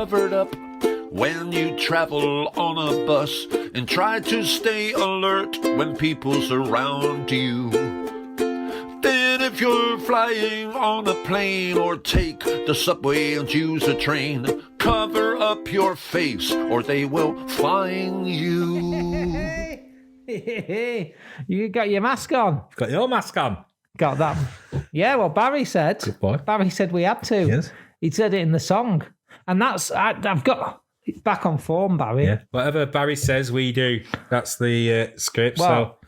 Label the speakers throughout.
Speaker 1: covered up when you travel on a bus, and try to stay alert when people surround you. Then if you're flying on a plane or take the subway and use a train, cover up your face or they will find you.
Speaker 2: You got your mask on.
Speaker 3: Got your mask on.
Speaker 2: Got that. Yeah, well, Barry said.
Speaker 3: Good boy.
Speaker 2: Barry said we had to.
Speaker 3: Yes.
Speaker 2: He said it in the song. And I've got... It's back on form, Barry.
Speaker 3: Yeah. Whatever Barry says, we do. That's the script.
Speaker 2: Well,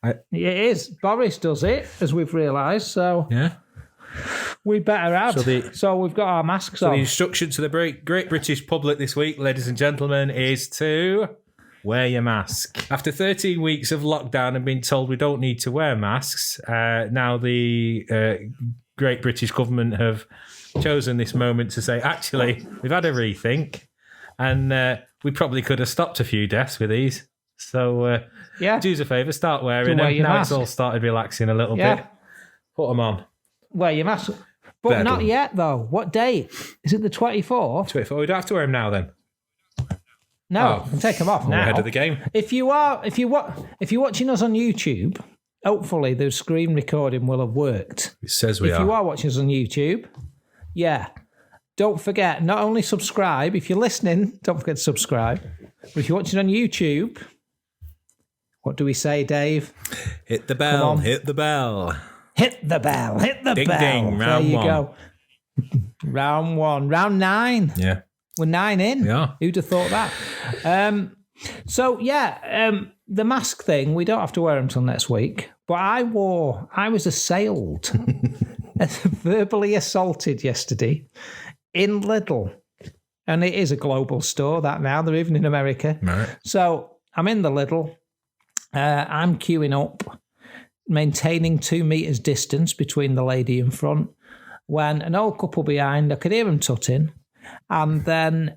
Speaker 3: it
Speaker 2: is. Boris does it, as we've realised. So
Speaker 3: yeah,
Speaker 2: we better add. So we've got our masks on.
Speaker 3: The instruction to the great British public this week, ladies and gentlemen, is to wear your mask. After 13 weeks of lockdown and being told we don't need to wear masks, now the great British government have chosen this moment to say, actually, we've had a rethink. And we probably could have stopped a few deaths with these. So, do us a favour, start wearing them. Now it's all started relaxing a little bit. Put them on.
Speaker 2: Wear your mask. But not yet, though. What date? Is it the 24th?
Speaker 3: 24th. We don't have to wear them now, then.
Speaker 2: No, I can take them off now.
Speaker 3: Ahead of the game.
Speaker 2: If you're watching us on YouTube, hopefully the screen recording will have worked.
Speaker 3: It says we are.
Speaker 2: If you are watching us on YouTube, don't forget, not only subscribe, if you're listening, don't forget to subscribe. But if you're watching on YouTube, what do we say, Dave?
Speaker 3: Hit the bell, hit the bell.
Speaker 2: Hit the bell, hit the
Speaker 3: ding,
Speaker 2: bell.
Speaker 3: Ding, round
Speaker 2: there you
Speaker 3: one.
Speaker 2: go. Round 1. Round 9.
Speaker 3: Yeah.
Speaker 2: We're 9 in.
Speaker 3: Yeah.
Speaker 2: Who'd have thought that? The mask thing, we don't have to wear them till next week. But I was assailed, verbally assaulted yesterday in Lidl. And it is a global store, that now. They're even in America.
Speaker 3: Right.
Speaker 2: So I'm in the Lidl. I'm queuing up, maintaining 2 meters distance between the lady in front, when an old couple behind, I could hear them tutting. And then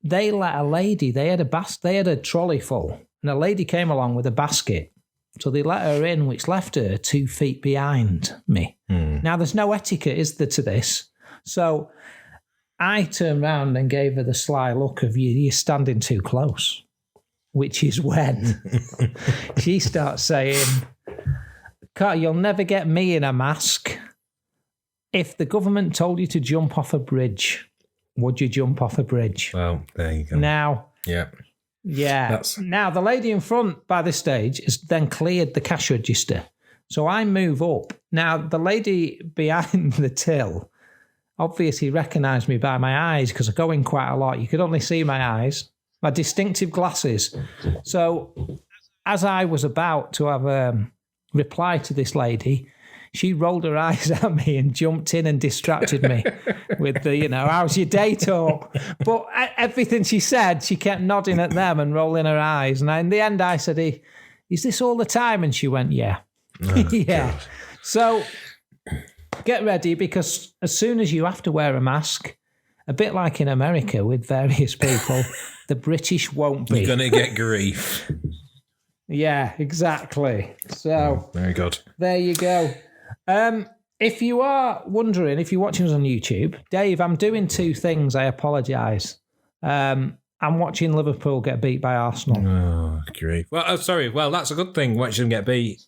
Speaker 2: they let a lady, they had a trolley full, and a lady came along with a basket. So they let her in, which left her 2 feet behind me. Now, there's no etiquette, is there, to this? So I turned round and gave her the sly look of, you're standing too close, which is when she starts saying, you'll never get me in a mask. If the government told you to jump off a bridge, would you jump off a bridge?
Speaker 3: Well, there you go.
Speaker 2: Now,
Speaker 3: yeah.
Speaker 2: Now, the lady in front by this stage has then cleared the cash register. So I move up. Now, the lady behind the till obviously recognised me by my eyes because I go in quite a lot. You could only see my eyes, my distinctive glasses. So as I was about to have reply to this lady, she rolled her eyes at me and jumped in and distracted me with the, how's your day talk? But everything she said, she kept nodding at them and rolling her eyes. And in the end, I said, is this all the time? And she went, yeah.
Speaker 3: Oh,
Speaker 2: yeah.
Speaker 3: God.
Speaker 2: So get ready, because as soon as you have to wear a mask, a bit like in America with various people, the British won't be.
Speaker 3: You're going to get grief.
Speaker 2: Yeah, exactly. So
Speaker 3: very good.
Speaker 2: There you go. If you are wondering, if you're watching us on YouTube, Dave, I'm doing 2 things. I apologise. I'm watching Liverpool get beat by Arsenal.
Speaker 3: Oh, grief. Well, sorry. Well, that's a good thing, watching them get beat.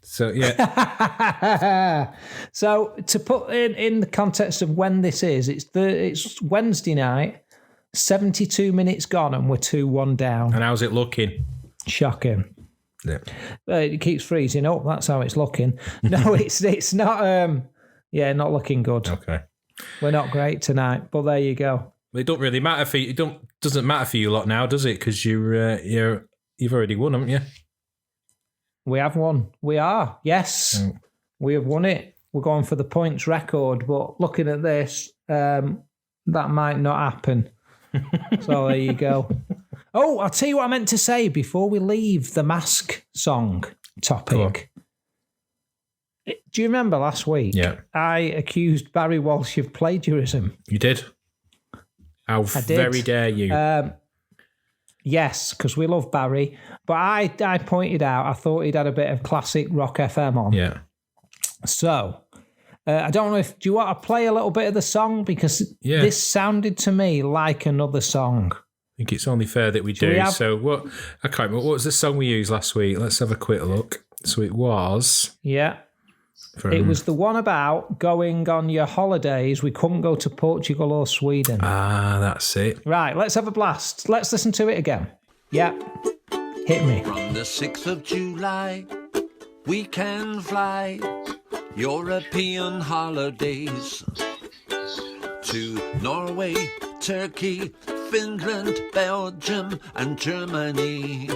Speaker 3: So, yeah.
Speaker 2: So, to put in the context of when this is, it's Wednesday night, 72 minutes gone, and we're 2-1 down.
Speaker 3: And how's it looking?
Speaker 2: Shocking.
Speaker 3: Yeah.
Speaker 2: It keeps freezing up. That's how it's looking. No, it's not. Not looking good.
Speaker 3: Okay.
Speaker 2: We're not great tonight, but there you go.
Speaker 3: It don't really matter for you. Doesn't matter for you lot now, does it? Because you've already won, haven't you?
Speaker 2: We have won. We are. Yes, We have won it. We're going for the points record, but looking at this, that might not happen. So there you go. Oh, I'll tell you what I meant to say before we leave the mask song topic. Do you remember last week?
Speaker 3: Yeah.
Speaker 2: I accused Barry Walsh of plagiarism.
Speaker 3: You did? How very dare you?
Speaker 2: Yes, because we love Barry. But I pointed out, I thought he'd had a bit of classic Rock FM on.
Speaker 3: Yeah.
Speaker 2: So I don't know if... Do you want to play a little bit of the song? Because this sounded to me like another song.
Speaker 3: I think it's only fair that we do. So what? I can't remember. What was the song we used last week? Let's have a quick look. So it was...
Speaker 2: Yeah. It was the one about going on your holidays. We couldn't go to Portugal or Sweden.
Speaker 3: Ah, that's it.
Speaker 2: Right, let's have a blast. Let's listen to it again. Yep. Hit me.
Speaker 1: From the 6th of July, we can fly European holidays to Norway, Turkey, Finland, Belgium, and Germany.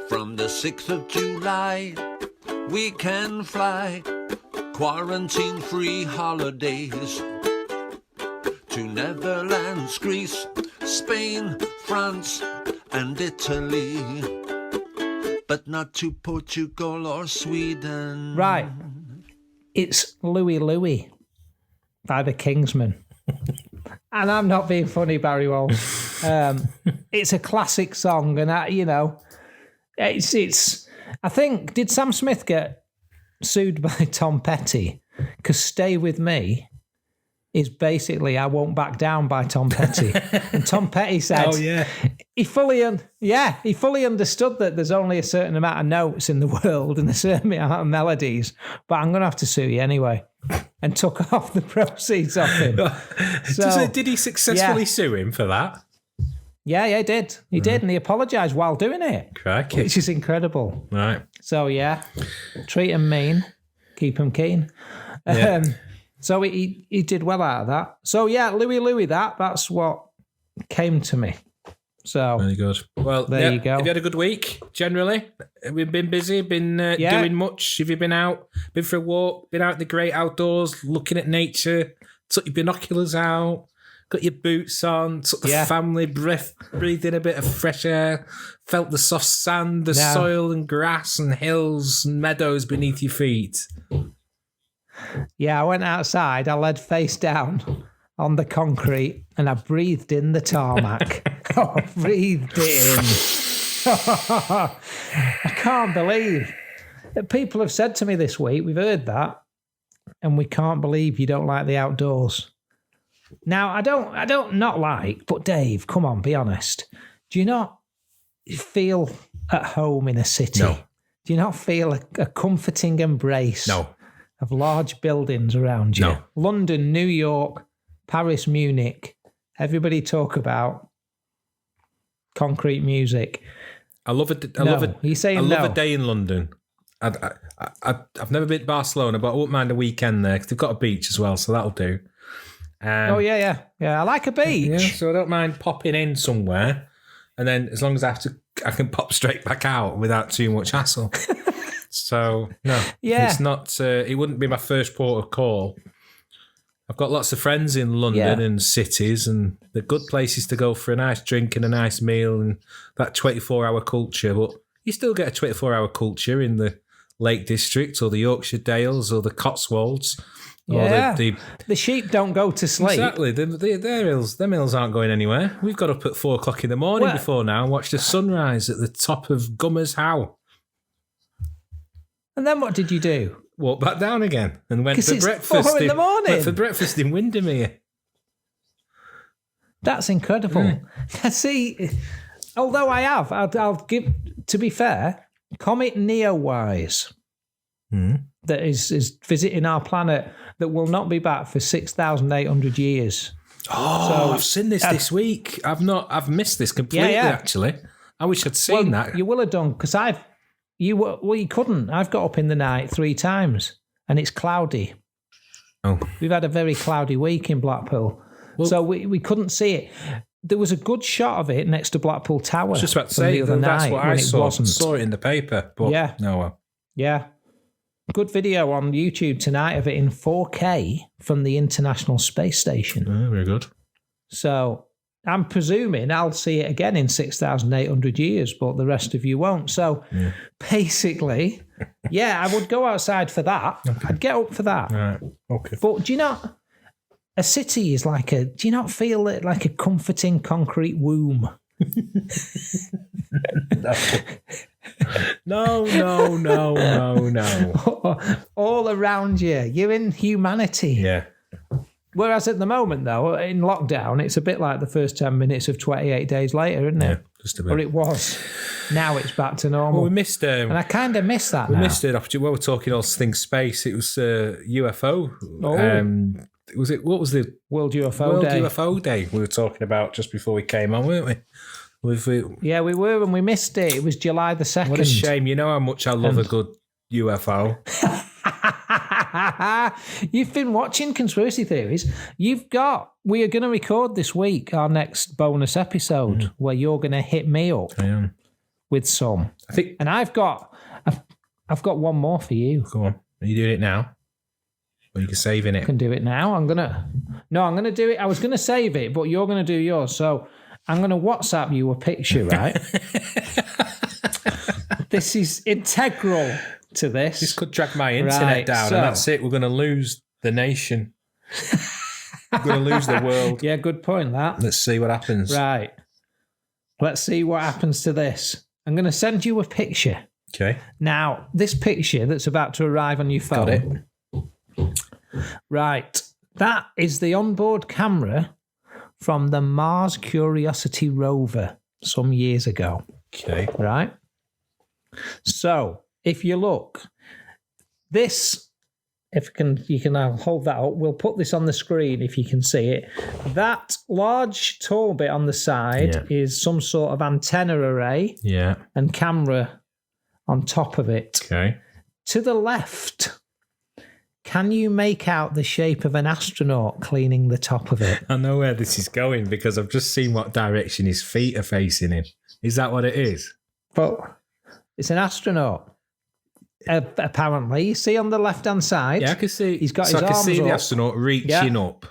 Speaker 1: From the 6th of July, we can fly quarantine-free holidays to Netherlands, Greece, Spain, France, and Italy, but not to Portugal or Sweden.
Speaker 2: Right. It's Louie Louie by the Kingsmen. And I'm not being funny, Barry Walsh. It's a classic song, and it's. I think, did Sam Smith get sued by Tom Petty? Because Stay With Me is basically I Won't Back Down by Tom Petty. And Tom Petty said he fully understood that there's only a certain amount of notes in the world and a certain amount of melodies, but I'm going to have to sue you anyway. And took off the proceeds off him.
Speaker 3: So, did he successfully sue him for that?
Speaker 2: Yeah, he did. He did, and he apologised while doing it.
Speaker 3: Crikey.
Speaker 2: Which is incredible.
Speaker 3: Right.
Speaker 2: So, treat him mean, keep him keen.
Speaker 3: Yeah.
Speaker 2: So he did well out of that. So, Louie, that's what came to me. So
Speaker 3: very good. Well,
Speaker 2: there you go.
Speaker 3: Have you had a good week, generally? Have you been busy? Been doing much? Have you been out? Been for a walk? Been out in the great outdoors, looking at nature? Took your binoculars out? Got your boots on, took the family breath, breathed in a bit of fresh air, felt the soft sand, the soil and grass and hills and meadows beneath your feet.
Speaker 2: Yeah, I went outside, I led face down on the concrete and I breathed in the tarmac. I breathed it in. I can't believe that people have said to me this week, we've heard that, and we can't believe you don't like the outdoors. Now, I don't not like, but Dave, come on, be honest. Do you not feel at home in a city?
Speaker 3: No.
Speaker 2: Do you not feel a comforting embrace of large buildings around you?
Speaker 3: No.
Speaker 2: London, New York, Paris, Munich, everybody talk about concrete music.
Speaker 3: I love a day in London. I've never been to Barcelona, but I wouldn't mind a weekend there because they've got a beach as well, so that'll do.
Speaker 2: Yeah. I like a beach.
Speaker 3: Yeah, so I don't mind popping in somewhere, and then as long as I can pop straight back out without too much hassle. So no, it's not. It wouldn't be my first port of call. I've got lots of friends in London and cities, and they're good places to go for a nice drink and a nice meal and that 24-hour culture. But you still get a 24-hour culture in the Lake District or the Yorkshire Dales or the Cotswolds.
Speaker 2: Yeah, the sheep don't go to sleep.
Speaker 3: Exactly. Their mills aren't going anywhere. We've got up at 4 o'clock in the morning before now and watched the sunrise at the top of Gummers How.
Speaker 2: And then what did you do?
Speaker 3: Walked back down again and went for breakfast.
Speaker 2: 4 in the morning.
Speaker 3: Went for breakfast in Windermere.
Speaker 2: That's incredible. See, although I'll give, to be fair, Comet Neowise that is visiting our planet that will not be back for 6,800 years.
Speaker 3: Oh, so, I've seen this week. I've missed this completely, actually. I wish I'd seen that.
Speaker 2: You will have done, because you couldn't. I've got up in the night 3 times and it's cloudy.
Speaker 3: Oh.
Speaker 2: We've had a very cloudy week in Blackpool.
Speaker 3: Well,
Speaker 2: so we couldn't see it. There was a good shot of it next to Blackpool Tower. I
Speaker 3: was just about to say, that's what I saw. Saw it in the paper, but no one.
Speaker 2: Yeah. Good video on YouTube tonight of it in 4K from the International Space Station.
Speaker 3: Oh, very good.
Speaker 2: So I'm presuming I'll see it again in 6,800 years, but the rest of you won't. So basically, I would go outside for that. Okay. I'd get up for that.
Speaker 3: Right. Okay.
Speaker 2: But do you not... A city is do you not feel it like a comforting concrete womb?
Speaker 3: No.
Speaker 2: All around you. You're in humanity.
Speaker 3: Yeah.
Speaker 2: Whereas at the moment, though, in lockdown, it's a bit like the first 10 minutes of 28 days later, isn't it?
Speaker 3: Yeah, just a bit.
Speaker 2: Or it was. Now it's back to normal.
Speaker 3: Well, we missed...
Speaker 2: and I kind of miss that
Speaker 3: we
Speaker 2: now.
Speaker 3: missed an opportunity. Well, we're talking all things space. It was UFO.
Speaker 2: Oh.
Speaker 3: Was it? What was the...
Speaker 2: World UFO
Speaker 3: World
Speaker 2: Day.
Speaker 3: UFO Day we were talking about just before we came on, weren't we?
Speaker 2: Yeah, we were, and we missed it. It was July the 2nd.
Speaker 3: What a shame. You know how much I love a good UFO.
Speaker 2: You've been watching Conspiracy Theories. We are going to record this week our next bonus episode where you're going to hit me up with some.
Speaker 3: I think...
Speaker 2: And I've got one more for you.
Speaker 3: Go on. Are you doing it now? Or you can save in it?
Speaker 2: I can do it now. I'm going to do it. I was going to save it, but you're going to do yours. So I'm going to WhatsApp you a picture, right? This is integral to this.
Speaker 3: This could drag my internet down, and that's it. We're going to lose the nation. We're going to lose the world.
Speaker 2: Yeah, good point, that.
Speaker 3: Let's see what happens.
Speaker 2: Right. Let's see what happens to this. I'm going to send you a picture.
Speaker 3: Okay.
Speaker 2: Now, this picture that's about to arrive on your phone.
Speaker 3: Got it.
Speaker 2: Right. That is the onboard camera from the Mars Curiosity rover some years ago.
Speaker 3: Okay.
Speaker 2: Right? So, if you look, this, you can hold that up. We'll put this on the screen if you can see it. That large tall bit on the side is some sort of antenna array and camera on top of it.
Speaker 3: Okay.
Speaker 2: To the left, can you make out the shape of an astronaut cleaning the top of it?
Speaker 3: I know where this is going because I've just seen what direction his feet are facing in. Is that what it is?
Speaker 2: But it's an astronaut. Apparently, you see on the left-hand side.
Speaker 3: Yeah, I can see.
Speaker 2: He's got
Speaker 3: so
Speaker 2: his
Speaker 3: I can
Speaker 2: arms
Speaker 3: see the
Speaker 2: up.
Speaker 3: astronaut reaching up.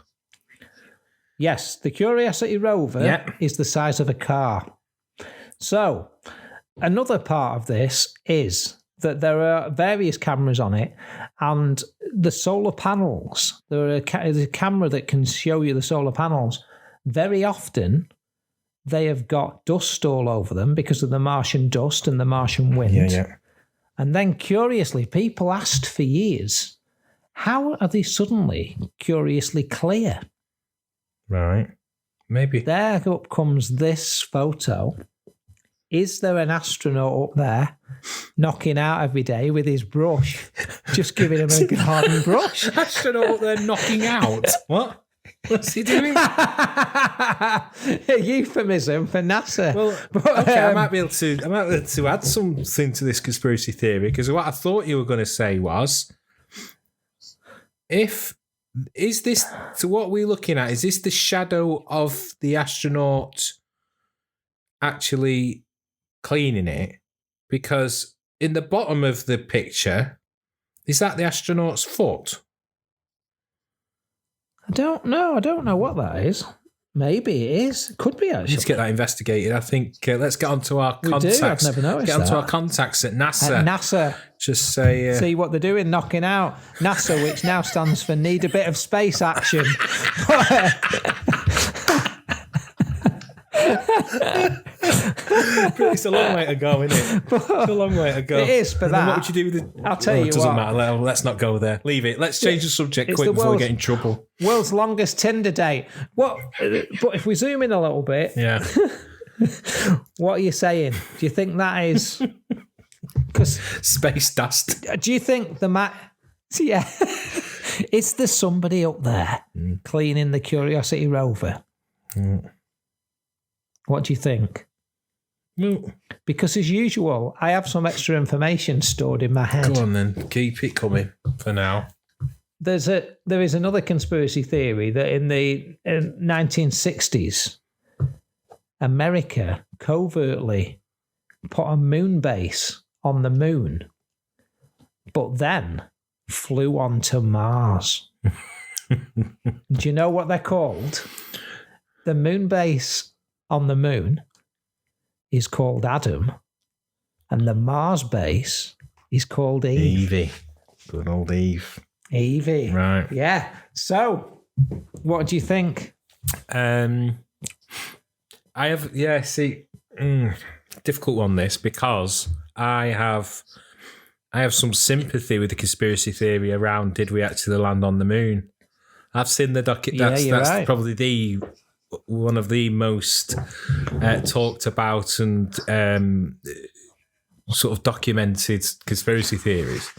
Speaker 2: Yes, the Curiosity rover is the size of a car. So, another part of this is that there are various cameras on it, and the solar panels. There's a camera that can show you the solar panels. Very often, they have got dust all over them because of the Martian dust and the Martian wind.
Speaker 3: Yeah.
Speaker 2: And then, curiously, people asked for years, how are they suddenly curiously clear?
Speaker 3: Right. Maybe.
Speaker 2: There up comes this photo. Is there an astronaut up there knocking out every day with his brush, just giving him a garden brush?
Speaker 3: Astronaut up there knocking out? What? What's he doing?
Speaker 2: A euphemism for NASA.
Speaker 3: Well, okay, I might be able to add something to this conspiracy theory, because what I thought you were going to say was, so what we're looking at, is this the shadow of the astronaut actually cleaning it? Because in the bottom of the picture, is that the astronaut's foot?
Speaker 2: I don't know what that is. Maybe it is. Could be, actually.
Speaker 3: Let's get that investigated. I think let's get onto our contacts.
Speaker 2: I've never noticed
Speaker 3: Get onto
Speaker 2: that.
Speaker 3: our contacts at NASA.
Speaker 2: At NASA.
Speaker 3: Just say...
Speaker 2: See what they're doing, knocking out. NASA, which now stands for Need a Bit of Space Action.
Speaker 3: It's a long way to go, isn't it? It's a long way to go.
Speaker 2: It is, but
Speaker 3: what would you do with it?
Speaker 2: I'll tell you
Speaker 3: It doesn't
Speaker 2: what.
Speaker 3: matter. Let's not go there. Leave it. Let's change the subject
Speaker 2: It's
Speaker 3: quick
Speaker 2: the
Speaker 3: before we
Speaker 2: world's-
Speaker 3: get in trouble.
Speaker 2: World's longest Tinder date. But if we zoom in a little bit,
Speaker 3: Yeah.
Speaker 2: what are you saying? Do you think that is... Because
Speaker 3: Space dust.
Speaker 2: do you think Yeah. Is there somebody up there cleaning the Curiosity rover? What do you think?
Speaker 3: Well,
Speaker 2: Because as usual, I have some extra information stored in my head.
Speaker 3: go on then. Keep it coming for now.
Speaker 2: There is another conspiracy theory that in the 1960s, America covertly put a moon base on the moon, but then flew onto Mars. Do you know what they're called? The moon base on the moon is called Adam, and the Mars base is called Eve.
Speaker 3: Evie. Good old Eve.
Speaker 2: Evie.
Speaker 3: Right.
Speaker 2: Yeah. So, what do you think?
Speaker 3: I have, see, difficult one, this, because I have some sympathy with the conspiracy theory around did we actually land on the moon. I've seen the documentary. That's right. Probably one of the most talked about and sort of documented conspiracy theories.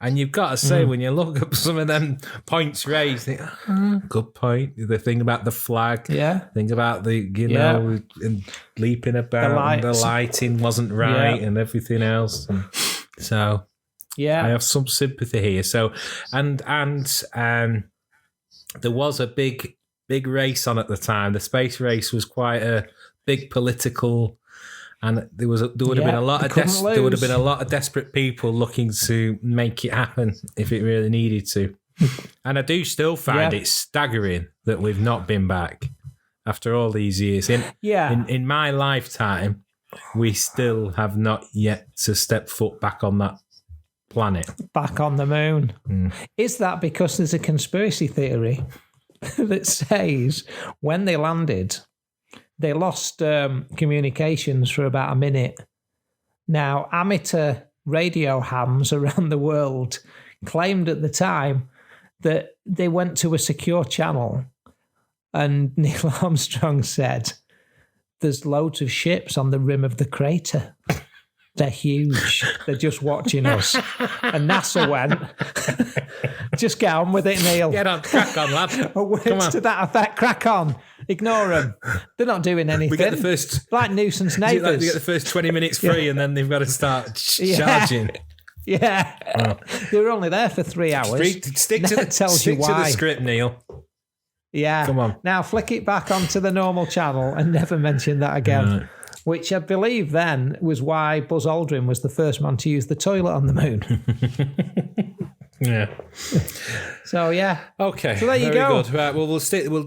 Speaker 3: And you've got to say, when you look up some of them points raised, you think, good point. The thing about the flag, think about the, and leaping about, and the lighting wasn't right, and everything else. And so, I have some sympathy here. So, and there was a big race on at the time. The space race was quite a big political. And there would have been a lot of desperate people looking to make it happen if it really needed to. And I do still find it staggering that we've not been back after all these years. In my lifetime, we still have not yet to step foot back on that planet.
Speaker 2: Back on the moon. Is that because there's a conspiracy theory that says when they landed, they lost communications for about a minute. Now, amateur radio hams around the world claimed at the time that they went to a secure channel, and Neil Armstrong said, there's loads of ships on the rim of the crater. They're huge. They're just watching us. And NASA went, just get on with it, Neil.
Speaker 3: Get on, crack on, lad.
Speaker 2: Words to that effect, crack on. Ignore them. They're not doing anything.
Speaker 3: We get the first...
Speaker 2: like nuisance neighbours.
Speaker 3: They get the first 20 minutes free and then they've got to start charging.
Speaker 2: Yeah. They were only there for 3 hours.
Speaker 3: Stick to the script, Neil.
Speaker 2: Yeah.
Speaker 3: Come on.
Speaker 2: Now flick it back onto the normal channel and never mention that again. Right. Which I believe then was why Buzz Aldrin was the first man to use the toilet on the moon.
Speaker 3: Yeah.
Speaker 2: So yeah.
Speaker 3: Okay.
Speaker 2: So there you go.
Speaker 3: Good. Right. Well,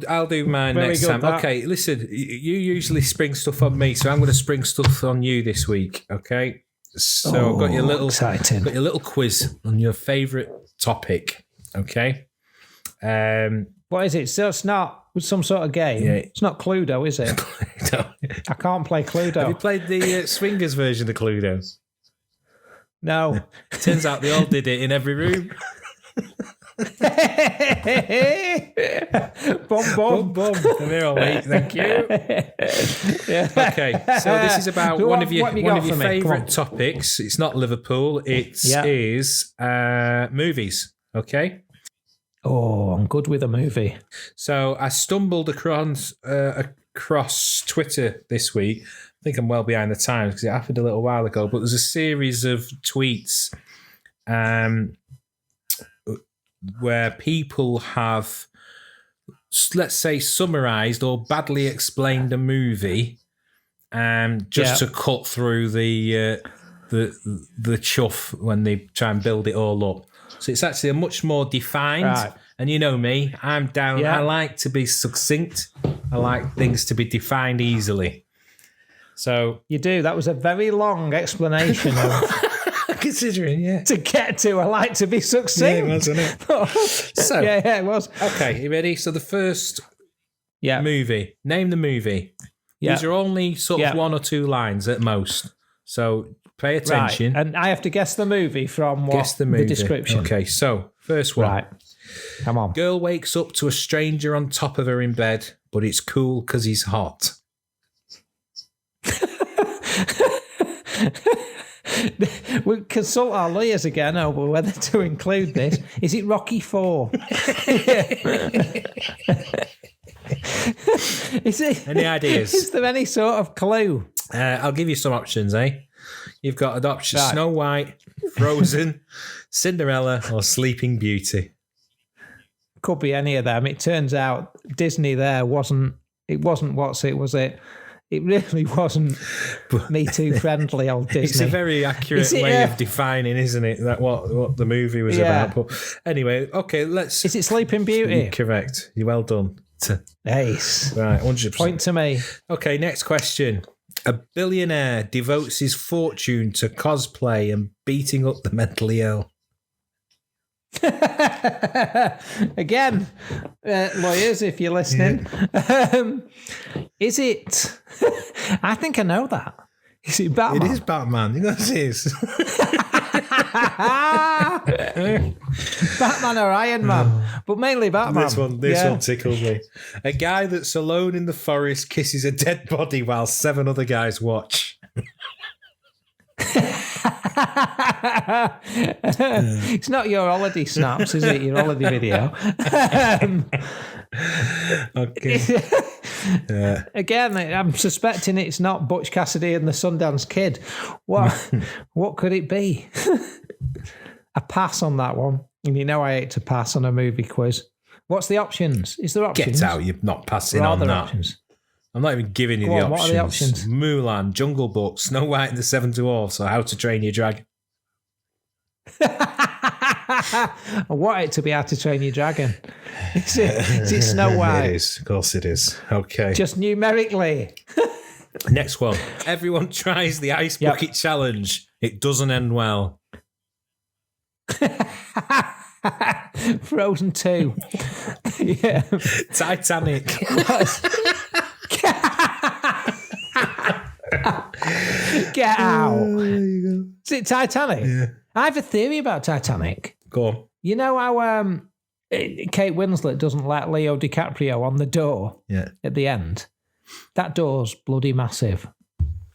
Speaker 3: I'll do mine next time. Okay. Listen, you usually spring stuff on me, so I'm going to spring stuff on you this week. Okay. So I've got your little quiz on your favourite topic. Okay.
Speaker 2: What is it? So it's not some sort of game. Yeah. It's not Cluedo, is it? Cluedo. I can't play Cluedo.
Speaker 3: Have you played the swingers version of Cluedo?
Speaker 2: No.
Speaker 3: Turns out they all did it in every room.
Speaker 2: Boom, boom.
Speaker 3: And they're all eight. Thank you. Yeah. Okay, so this is about one of your favourite topics. It's not Liverpool. It is movies. Okay.
Speaker 2: Oh, I'm good with a movie.
Speaker 3: So I stumbled across Twitter this week. I think I'm well behind the times because it happened a little while ago. But there's a series of tweets where people have, let's say, summarised or badly explained a movie just to cut through the chuff when they try and build it all up. So it's actually a much more defined, right. And you know me, I'm down. Yeah. I like to be succinct. I like things to be defined easily. So
Speaker 2: you do. That was a very long explanation of
Speaker 3: considering,
Speaker 2: to get to. I like to be succinct.
Speaker 3: Yeah, it was, wasn't it? So
Speaker 2: yeah, it was.
Speaker 3: Okay, you ready? So the first movie. Name the movie. Yeah. These are only sort of 1 or 2 lines at most. So pay attention.
Speaker 2: Right. And I have to guess the movie from the description.
Speaker 3: Okay, so first one.
Speaker 2: Right. Come on.
Speaker 3: Girl wakes up to a stranger on top of her in bed, but it's cool because he's hot.
Speaker 2: We'll consult our lawyers again over whether to include this. Is it Rocky IV? Is it?
Speaker 3: Any ideas?
Speaker 2: Is there any sort of clue?
Speaker 3: I'll give you some options, eh? You've got adoption: Snow White, Frozen, Cinderella, or Sleeping Beauty.
Speaker 2: Could be any of them. It turns out Disney wasn't what's it, was it? It really wasn't Me Too friendly, old Disney.
Speaker 3: It's a very accurate way of defining, isn't it? That what the movie was about. But anyway, okay, let's.
Speaker 2: Is it Sleeping Beauty?
Speaker 3: Correct. You're well done.
Speaker 2: Ace.
Speaker 3: Right, 100%.
Speaker 2: Point to me.
Speaker 3: Okay, next question. A billionaire devotes his fortune to cosplay and beating up the mentally ill.
Speaker 2: Again, lawyers, if you're listening, is it? I think I know that. Is it Batman?
Speaker 3: It is Batman. Yes, it is.
Speaker 2: Batman or Iron Man, but mainly Batman.
Speaker 3: This one tickles me. A guy that's alone in the forest kisses a dead body while 7 other guys watch.
Speaker 2: It's not your holiday snaps, is it? Your holiday video.
Speaker 3: Okay.
Speaker 2: Again, I'm suspecting it's not Butch Cassidy and the Sundance Kid. What could it be? A pass on that one. And you know I hate to pass on a movie quiz. What's the options? Is there options?
Speaker 3: Get out, you're not passing
Speaker 2: Or are
Speaker 3: on
Speaker 2: there
Speaker 3: that.
Speaker 2: Options?
Speaker 3: I'm not even giving you
Speaker 2: Go
Speaker 3: the
Speaker 2: on,
Speaker 3: options.
Speaker 2: what are the options?
Speaker 3: Mulan, Jungle Book, Snow White and the Seven Dwarfs, or How to Train Your Dragon.
Speaker 2: I want it to be How to Train Your Dragon. Is it Snow White?
Speaker 3: It is. Of course it is. Okay.
Speaker 2: Just numerically.
Speaker 3: Next one. Everyone tries the ice bucket challenge. It doesn't end well.
Speaker 2: Frozen 2. Yeah.
Speaker 3: Titanic.
Speaker 2: Get out.
Speaker 3: There you go.
Speaker 2: Is it Titanic?
Speaker 3: Yeah.
Speaker 2: I have a theory about Titanic.
Speaker 3: Go on.
Speaker 2: You know how Kate Winslet doesn't let Leo DiCaprio on the door at the end? That door's bloody massive.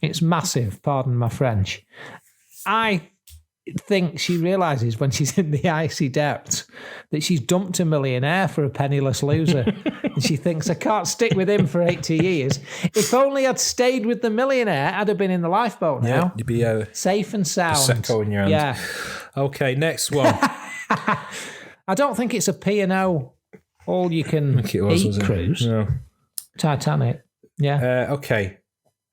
Speaker 2: It's massive, pardon my French. I think she realises when she's in the icy depths that she's dumped a millionaire for a penniless loser. And she thinks, I can't stick with him for 80 years. If only I'd stayed with the millionaire, I'd have been in the lifeboat now.
Speaker 3: Yeah, you'd be
Speaker 2: safe and sound.
Speaker 3: Prosecco in your hand.
Speaker 2: Yeah.
Speaker 3: Okay, next one.
Speaker 2: I don't think it's a P&O all you can eat cruise.
Speaker 3: No.
Speaker 2: Titanic. Yeah.
Speaker 3: Okay.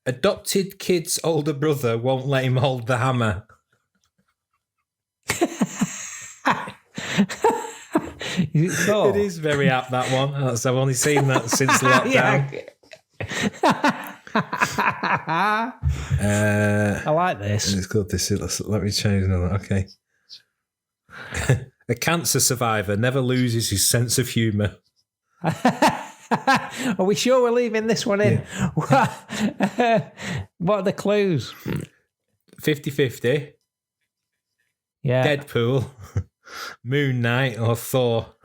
Speaker 3: Adopted kid's older brother won't let him hold the hammer.
Speaker 2: Is it so?
Speaker 3: It is very apt, that one. I've only seen that since lockdown.
Speaker 2: I like this.
Speaker 3: It's good. Let me change another. Okay. A cancer survivor never loses his sense of humour.
Speaker 2: Are we sure we're leaving this one in? Yeah. What are the clues?
Speaker 3: 50-50.
Speaker 2: Yeah.
Speaker 3: Deadpool, Moon Knight, or Thor.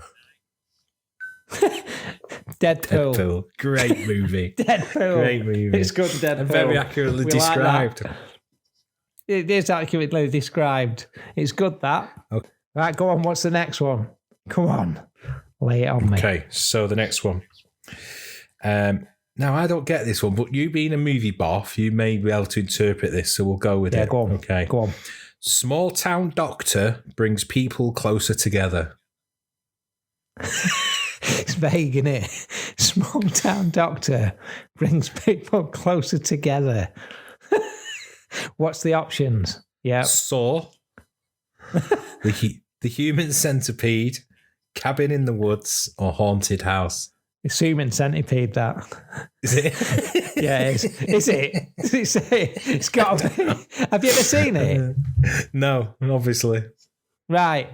Speaker 2: Deadpool.
Speaker 3: Great movie.
Speaker 2: Deadpool.
Speaker 3: Great movie.
Speaker 2: It's good, Deadpool.
Speaker 3: And very accurately
Speaker 2: We
Speaker 3: described.
Speaker 2: Like it is accurately described. It's good, that.
Speaker 3: Okay.
Speaker 2: Right, go on. What's the next one? Come on. Lay it on me.
Speaker 3: Okay, so the next one. Now, I don't get this one, but you being a movie buff, you may be able to interpret this, so we'll go with it.
Speaker 2: Yeah, go on.
Speaker 3: Okay.
Speaker 2: Go on.
Speaker 3: Small town doctor brings people closer together.
Speaker 2: It's vague, isn't it? Small town doctor brings people closer together. What's the options? Yeah.
Speaker 3: Saw, the human centipede, cabin in the woods, or haunted house.
Speaker 2: It's human centipede, that.
Speaker 3: Is it?
Speaker 2: Yeah, it is. Is it? It's got to be. Have you ever seen it?
Speaker 3: No, obviously.
Speaker 2: Right.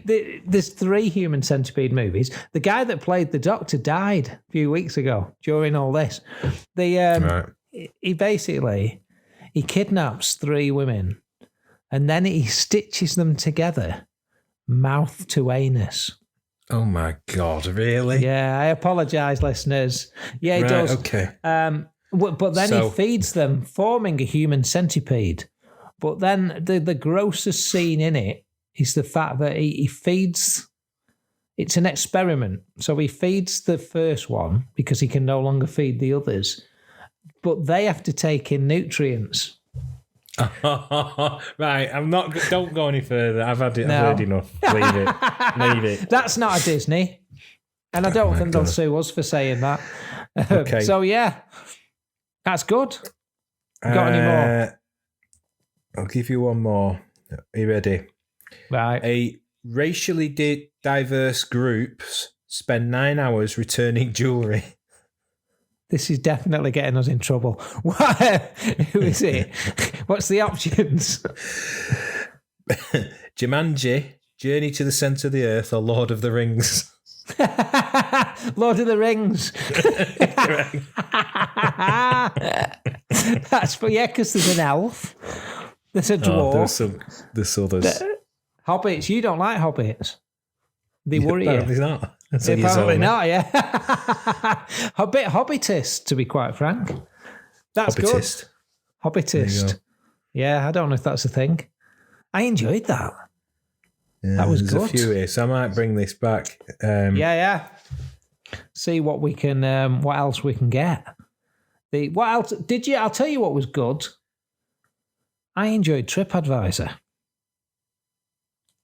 Speaker 2: There's 3 human centipede movies. The guy that played the Doctor died a few weeks ago during all this.
Speaker 3: Right.
Speaker 2: He basically kidnaps 3 women and then he stitches them together, mouth to anus.
Speaker 3: Oh my God, really?
Speaker 2: Yeah, I apologise, listeners. Yeah, he does.
Speaker 3: Okay.
Speaker 2: But then he feeds them, forming a human centipede. But then the grossest scene in it is the fact that he feeds. It's an experiment. So he feeds the first one because he can no longer feed the others. But they have to take in nutrients.
Speaker 3: Right, don't go any further. I've heard enough. Leave it.
Speaker 2: That's not a Disney. And I don't think they'll sue us for saying that.
Speaker 3: Okay.
Speaker 2: So yeah, that's good. Got any more?
Speaker 3: I'll give you one more. Are you ready?
Speaker 2: Right.
Speaker 3: A racially diverse group spend 9 hours returning jewellery.
Speaker 2: This is definitely getting us in trouble. Who is it? What's the options?
Speaker 3: Jumanji, Journey to the Centre of the Earth, or Lord of the Rings.
Speaker 2: Lord of the Rings. That's for because there's an elf. There's a dwarf.
Speaker 3: There's others.
Speaker 2: Hobbits. You don't like hobbits. They worry you.
Speaker 3: Apparently not.
Speaker 2: Apparently not, yeah. A bit hobbitist, to be quite frank. That's
Speaker 3: Hobbitist.
Speaker 2: good. Hobbitist. Yeah, I don't know if that's a thing. I enjoyed that.
Speaker 3: Yeah,
Speaker 2: that was
Speaker 3: there's
Speaker 2: good.
Speaker 3: A few here, so I might bring this back.
Speaker 2: Yeah. See what we can. What else we can get? What else did you? I'll tell you what was good. I enjoyed TripAdvisor.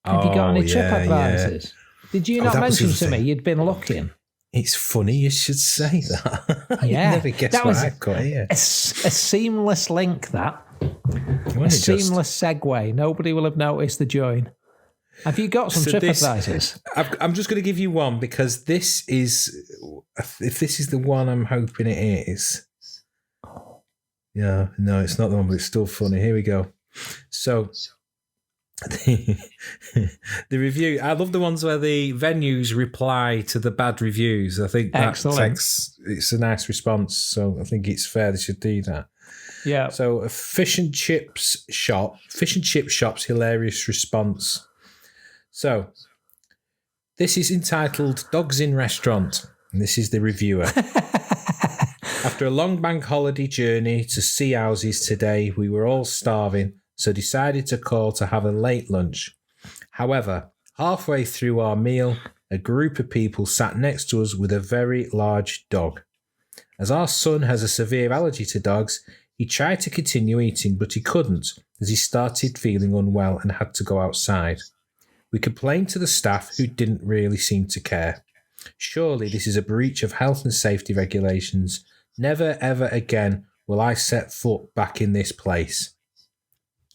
Speaker 2: Have you got any TripAdvisors? Yeah. Did you not mention to me you'd been looking?
Speaker 3: It's funny you should say that.
Speaker 2: Yeah.
Speaker 3: You never guess what I've got here.
Speaker 2: A seamless link, that. A seamless segue. Nobody will have noticed the join. Have you got some TripAdvisors?
Speaker 3: I'm just going to give you one because this is, if this is the one I'm hoping it is. Yeah, no, it's not the one, but it's still funny. Here we go. So, the review, I love the ones where the venues reply to the bad reviews. I think it's a nice response. So I think it's fair they should do that.
Speaker 2: Yeah.
Speaker 3: So a fish and chip shop's hilarious response. So this is entitled Dogs in Restaurant. And this is the reviewer. After a long bank holiday journey to sea houses today, we were all starving, so decided to call to have a late lunch. However, halfway through our meal, a group of people sat next to us with a very large dog. As our son has a severe allergy to dogs, he tried to continue eating, but he couldn't, as he started feeling unwell and had to go outside. We complained to the staff, who didn't really seem to care. Surely this is a breach of health and safety regulations. Never, ever again will I set foot back in this place.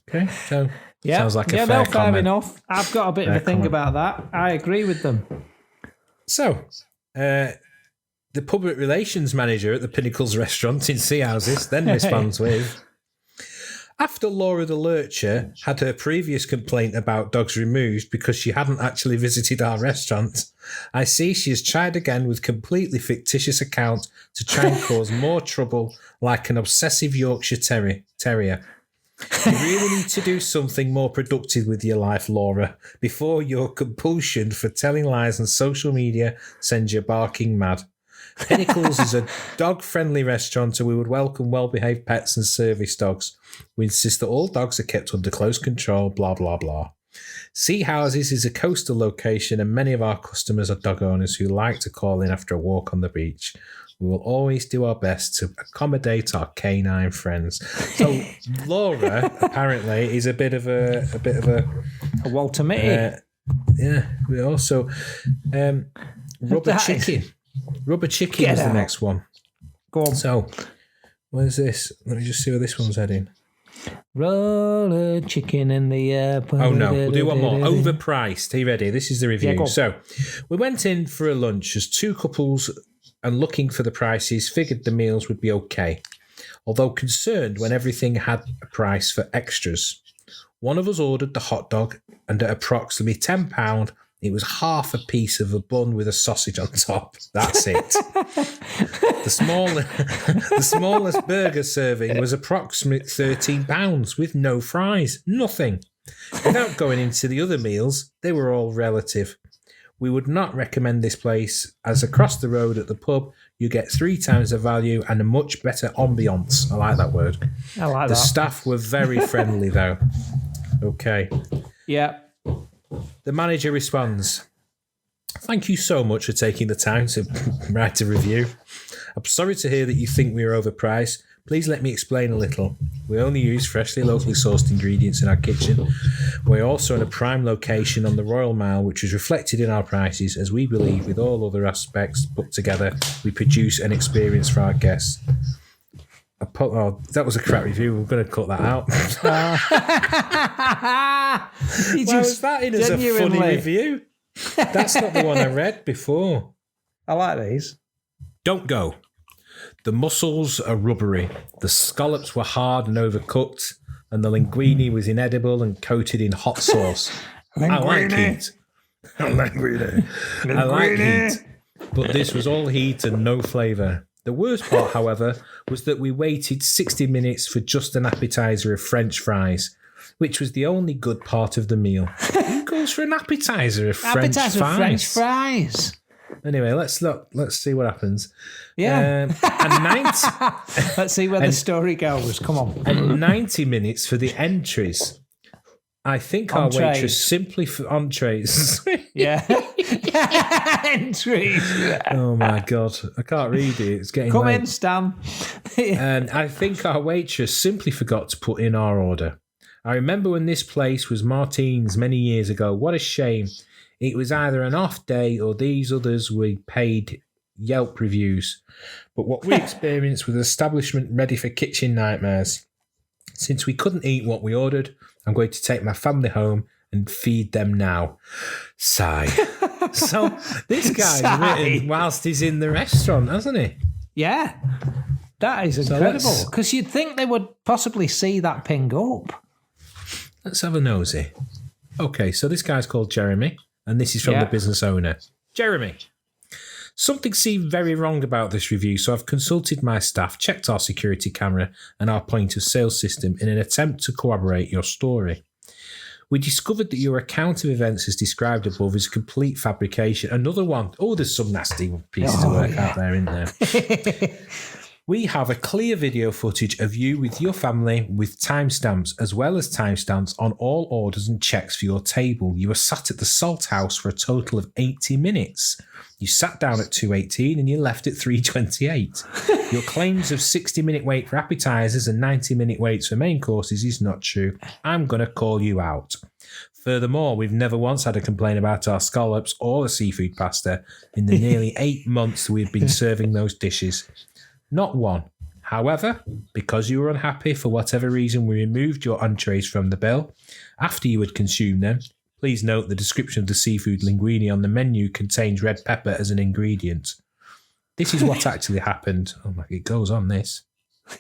Speaker 3: Okay, so sounds like a fair comment.
Speaker 2: Enough. I've got a bit of a thing about that. I agree with them.
Speaker 3: So, the public relations manager at the Pinnacles restaurant in Sea Houses then responds with, after Laura the Lurcher had her previous complaint about dogs removed because she hadn't actually visited our restaurant, I see she has tried again with completely fictitious account to try and cause more trouble like an obsessive Yorkshire Terrier. You really need to do something more productive with your life, Laura, before your compulsion for telling lies on social media sends you barking mad. Pinnacles is a dog-friendly restaurant and we would welcome well-behaved pets and service dogs. We insist that all dogs are kept under close control, blah, blah, blah. Sea Houses is a coastal location and many of our customers are dog owners who like to call in after a walk on the beach. We will always do our best to accommodate our canine friends. So Laura apparently is a bit of a
Speaker 2: Walter Mitty.
Speaker 3: Yeah. We also Rubber Chicken. Rubber Chicken is the next one.
Speaker 2: Go on.
Speaker 3: So where's this? Let me just see where this one's heading.
Speaker 2: Roller chicken in the air.
Speaker 3: Oh no, we'll do one more. Overpriced. Are you ready? This is the review.
Speaker 2: Yeah,
Speaker 3: so we went in for a lunch as two couples and looking for the prices, figured the meals would be okay, although concerned when everything had a price for extras. One of us ordered the hot dog, and at approximately £10, it was half a piece of a bun with a sausage on top. That's it. The smallest burger serving was approximately £13 with no fries. Nothing. Without going into the other meals, they were all relative. We would not recommend this place, as across the road at the pub, you get 3 times the value and a much better ambiance. I like that word.
Speaker 2: I like that.
Speaker 3: The staff were very friendly, though. Okay.
Speaker 2: Yeah.
Speaker 3: The manager responds, thank you so much for taking the time to write a review. I'm sorry to hear that you think we are overpriced. Please let me explain a little. We only use freshly locally sourced ingredients in our kitchen. We're also in a prime location on the Royal Mile, which is reflected in our prices, as we believe with all other aspects put together, we produce an experience for our guests. That was a crap review. We're going to cut that out. Why was that in as a funny review? That's not the one I read before.
Speaker 2: I like these.
Speaker 3: Don't go. The mussels are rubbery. The scallops were hard and overcooked, and the linguine was inedible and coated in hot sauce. I like it. I like heat, but this was all heat and no flavour. The worst part, however, was that we waited 60 minutes for just an appetizer of French fries, which was the only good part of the meal. Who goes for an appetizer of French fries? Anyway, let's see what happens.
Speaker 2: Yeah. Let's see where the story goes. Come on.
Speaker 3: And 90 minutes for the entries. I think our waitress simply for entrees.
Speaker 2: Yeah. Entries.
Speaker 3: Oh my God. I can't read it. It's getting
Speaker 2: Come
Speaker 3: late.
Speaker 2: in, Stan.
Speaker 3: And I think our waitress simply forgot to put in our order. I remember when this place was Martine's many years ago. What a shame. It was either an off day or these others we paid Yelp reviews. But what we experienced was an establishment ready for kitchen nightmares. Since we couldn't eat what we ordered, I'm going to take my family home and feed them now. Sigh. So this guy's written whilst he's in the restaurant, hasn't he?
Speaker 2: Yeah. That is incredible. Because you'd think they would possibly see that ping up.
Speaker 3: Let's have a nosy. Okay, so this guy's called Jeremy, and this is from the business owner. Jeremy. Something seemed very wrong about this review, so I've consulted my staff, checked our security camera and our point of sale system in an attempt to corroborate your story. We discovered that your account of events as described above is a complete fabrication. Another one. Oh, there's some nasty pieces of work out there, isn't there? We have a clear video footage of you with your family with timestamps, as well as timestamps on all orders and checks for your table. You were sat at the Salt House for a total of 80 minutes. You sat down at 2:18 and you left at 3:28. Your claims of 60-minute wait for appetizers and 90-minute waits for main courses is not true. I'm going to call you out. Furthermore, we've never once had a complaint about our scallops or the seafood pasta in the nearly 8 months we've been serving those dishes. Not one. However, because you were unhappy for whatever reason, we removed your entrees from the bill. After you had consumed them, please note the description of the seafood linguine on the menu contains red pepper as an ingredient. This is what actually happened. Oh my, it goes on this.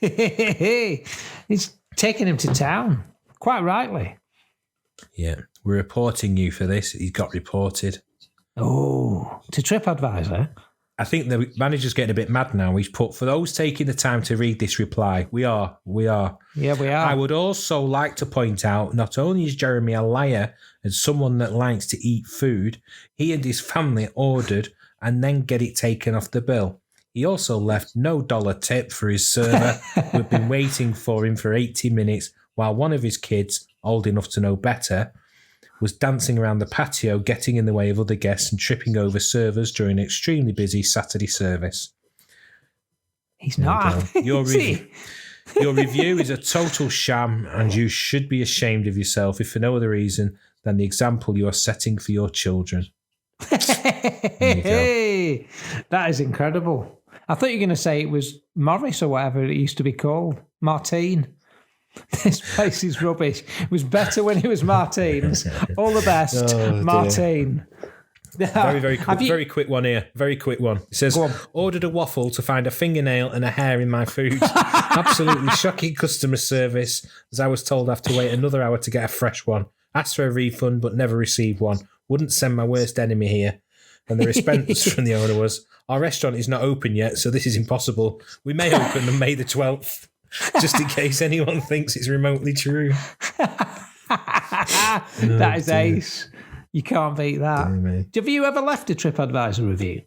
Speaker 2: He's taking him to town, quite rightly.
Speaker 3: Yeah, we're reporting you for this. He got reported.
Speaker 2: Oh, to TripAdvisor?
Speaker 3: I think the manager's getting a bit mad now. He's put, for those taking the time to read this reply, we are.
Speaker 2: Yeah, we are.
Speaker 3: I would also like to point out, not only is Jeremy a liar and someone that likes to eat food, he and his family ordered and then get it taken off the bill. He also left no dollar tip for his server who'd been waiting for him for 80 minutes while one of his kids, old enough to know better, was dancing around the patio, getting in the way of other guests and tripping over servers during an extremely busy Saturday service.
Speaker 2: He's not.
Speaker 3: Your review is a total sham, and you should be ashamed of yourself, if for no other reason than the example you are setting for your children.
Speaker 2: Hey, that is incredible. I thought you were going to say it was Morris or whatever it used to be called. Martine. This place is rubbish. It was better when it was Martine's. All the best, Martine.
Speaker 3: Very quick one here. Very quick one. It says, ordered a waffle to find a fingernail and a hair in my food. Absolutely shocking customer service, as I was told I have to wait another hour to get a fresh one. Asked for a refund, but never received one. Wouldn't send my worst enemy here. And the response from the owner was, our restaurant is not open yet, so this is impossible. We may open on May the 12th. Just in case anyone thinks it's remotely true.
Speaker 2: That is ace. You can't beat that. Have you ever left a TripAdvisor review?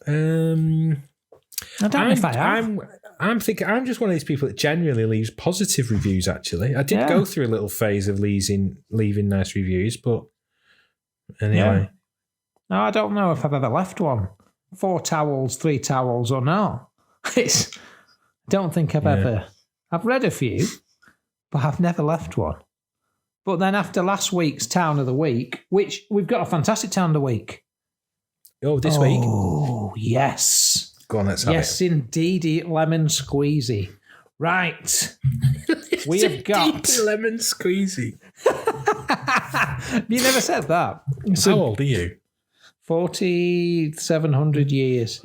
Speaker 2: I don't know if I have.
Speaker 3: I'm just one of these people that genuinely leaves positive reviews, actually. I did go through a little phase of leaving nice reviews, but anyway.
Speaker 2: No, I don't know if I've ever left one. 4 towels, 3 towels or not. Don't think I've ever. I've read a few, but I've never left one. But then after last week's Town of the Week, which we've got a fantastic Town of the Week.
Speaker 3: Oh, this week?
Speaker 2: Oh, yes.
Speaker 3: Go on, let's have it.
Speaker 2: Yes, indeedy, lemon squeezy. Right. We have got...
Speaker 3: lemon squeezy.
Speaker 2: You never said that.
Speaker 3: How old are you?
Speaker 2: 4,700 years.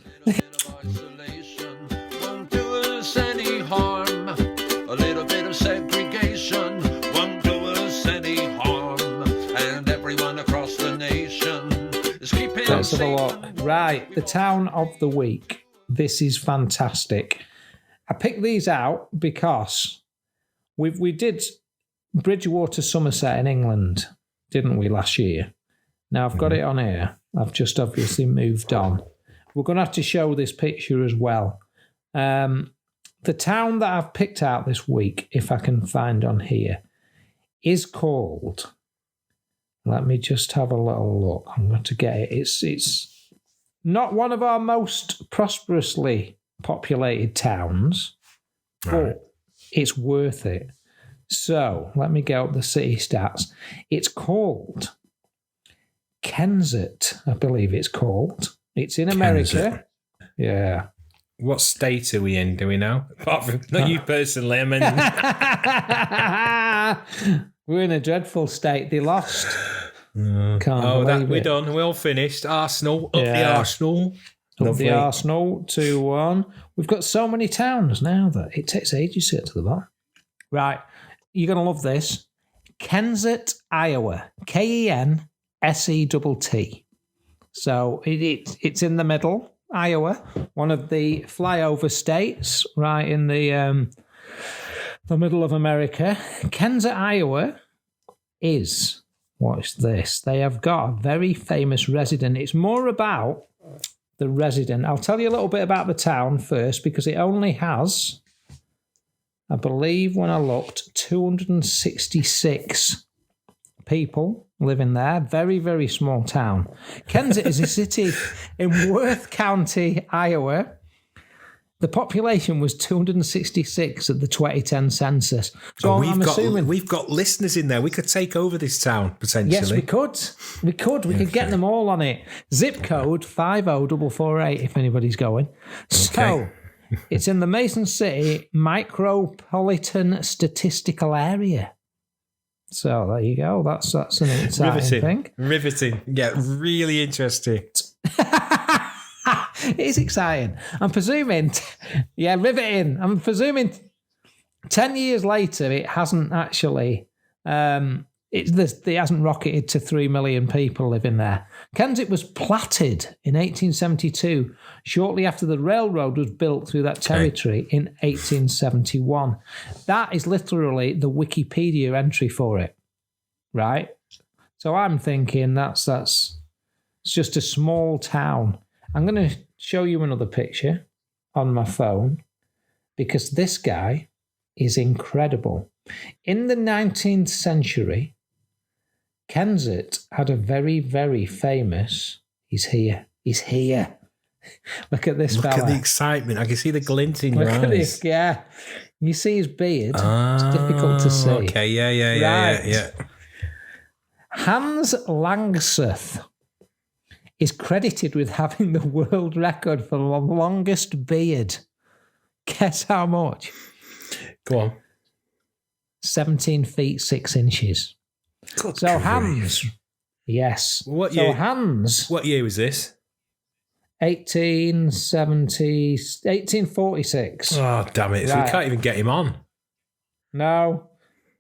Speaker 1: Won't do us any harm. A little bit of segregation won't do us any harm. And everyone across the nation
Speaker 2: have a look. Right, the town of the week. This is fantastic. I picked these out because we did Bridgewater, Somerset in England, didn't we, last year? Now I've got it on here. I've just obviously moved on. We're going to have to show this picture as well. The town that I've picked out this week, if I can find on here, is called... Let me just have a little look. I'm going to get it. It's not one of our most prosperously populated towns, but it's worth it. So let me get up the city stats. It's called Kensett, I believe it's called. It's in America. Yeah.
Speaker 3: What state are we in? Do we know? Apart from not you personally, I mean.
Speaker 2: We're in a dreadful state. They lost. We're
Speaker 3: done. We're all finished. Arsenal, up the Arsenal.
Speaker 2: Lovely. The Arsenal 2-1. We've got so many towns now that it takes ages to get to the bottom. Right. You're going to love this. Kensett, Iowa. Kensett. So it's in the middle, Iowa, one of the flyover states, right in the middle of America. Kensett, Iowa is, what's this? They have got a very famous resident. It's more about the resident. I'll tell you a little bit about the town first because it only has, I believe when I looked, 266 people living there. Very, very small town. Kensett is a city in Worth County, Iowa. The population was 266 at the 2010 census. So I'm assuming
Speaker 3: we've got listeners in there. We could take over this town potentially.
Speaker 2: Yes, we could. We could get them all on it. Zip code 50448 if anybody's going. So it's in the Mason City Micropolitan Statistical Area. So there you go. That's an exciting thing.
Speaker 3: Riveting. Yeah, really interesting.
Speaker 2: It is exciting. I'm presuming, riveting. I'm presuming 10 years later, it hasn't actually, it hasn't rocketed to 3 million people living there. Kensett was platted in 1872, shortly after the railroad was built through that territory in 1871. That is literally the Wikipedia entry for it, right? So I'm thinking it's just a small town. I'm going to show you another picture on my phone because this guy is incredible. In the 19th century, Kensett had a very, very famous... He's here. Look at this fella.
Speaker 3: Look at the excitement. I can see the glint in your eyes. Look at this,
Speaker 2: yeah. You see his beard. It's difficult to see.
Speaker 3: Okay, yeah.
Speaker 2: Hans Langseth is credited with having the world record for the longest beard. Guess how much?
Speaker 3: Go on.
Speaker 2: 17 feet 6 inches.
Speaker 3: Good
Speaker 2: so
Speaker 3: grief.
Speaker 2: Hans, yes.
Speaker 3: What
Speaker 2: year
Speaker 3: was this?
Speaker 2: 1846.
Speaker 3: Oh, damn it. So we can't even get him on.
Speaker 2: No.